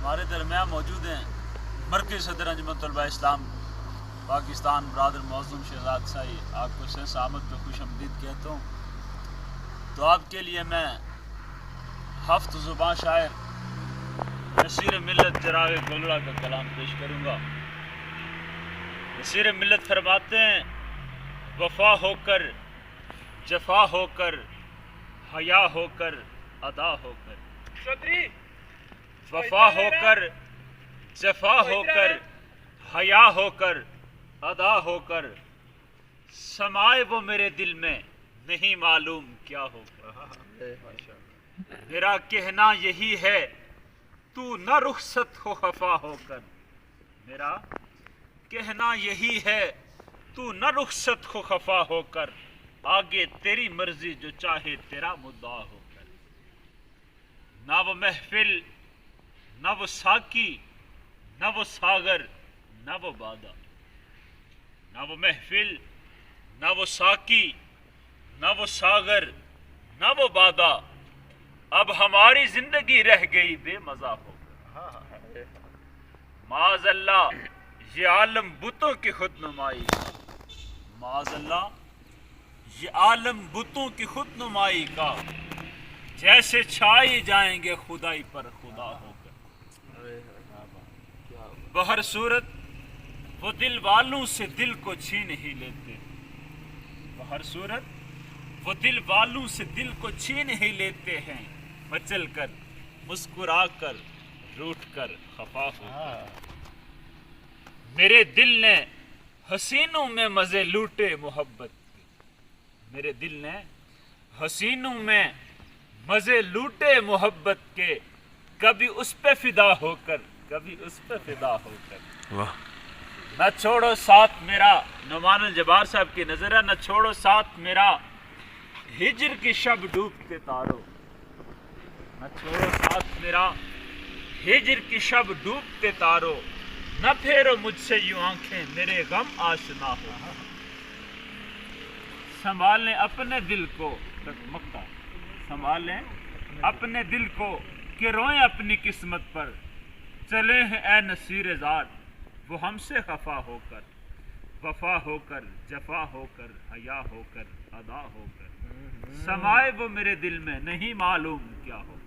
हमारे दरमियान मौजूद हैं मरकज़ सदर अंजुमन तलबा इस्लाम पाकिस्तान ब्रादर मौज़ूम शहजाद साई। आपको सेंस आमद पे खुश आमदीद कहता हूँ। तो आपके लिए मैं हफ्त ज़ुबान शायर नसीर मिल्लत जरावे गुलरा का कलाम पेश करूँगा। नसीर मिल्लत फरमाते हैं, वफा होकर जफा होकर हया होकर अदा होकर, वफा होकर जफा होकर हया होकर अदा होकर, समाए वो मेरे दिल में नहीं मालूम क्या होकर। मेरा कहना यही है तू न रुखसत हो खफा होकर, मेरा कहना यही है तू न रुखसत हो खफा होकर, आगे तेरी मर्जी जो चाहे तेरा मुद्दा होकर। ना वो महफिल न वो साकी न वो सागर न वो बादा, न वो महफिल न वो साकी न वो सागर न वो बादा, अब हमारी जिंदगी रह गई बेमजा होकर। माज़अल्लाह ये आलम बुतों की खुद नुमाई, माज़अल्लाह ये आलम बुतों की खुद नुमाई का, जैसे छाए जाएंगे खुदाई पर खुदा होकर। बहर सूरत वो दिल वालों से दिल को छीन ही लेते, बहर सूरत वो दिल वालों से दिल को छीन ही लेते हैं, मचल कर मुस्कुरा कर रूठ कर खफा होकर। मेरे दिल ने हसीनों में मजे लूटे मोहब्बत के, मेरे दिल ने हसीनों में मजे लूटे मोहब्बत के, कभी उस पे फिदा होकर कभी उस पे फिदा होकर। वाह। न छोड़ो साथ मेरा, नुमान जबार साहब की नजर है, न छोड़ो साथ मेरा हिजर की शब डूबते तारो, न छोड़ो साथ मेरा हिजर की शब डूबते तारो, न फेरो मुझसे यूं आंखें मेरे गम आशना हो। संभालें अपने दिल को मक्का, संभालें अपने दिल को कि रोएं अपनी किस्मत पर, चले हैं ए नसीर ज़ात वो हमसे खफा होकर। वफा होकर जफा होकर हया होकर अदा होकर, समाए वो मेरे दिल में नहीं मालूम क्या हो।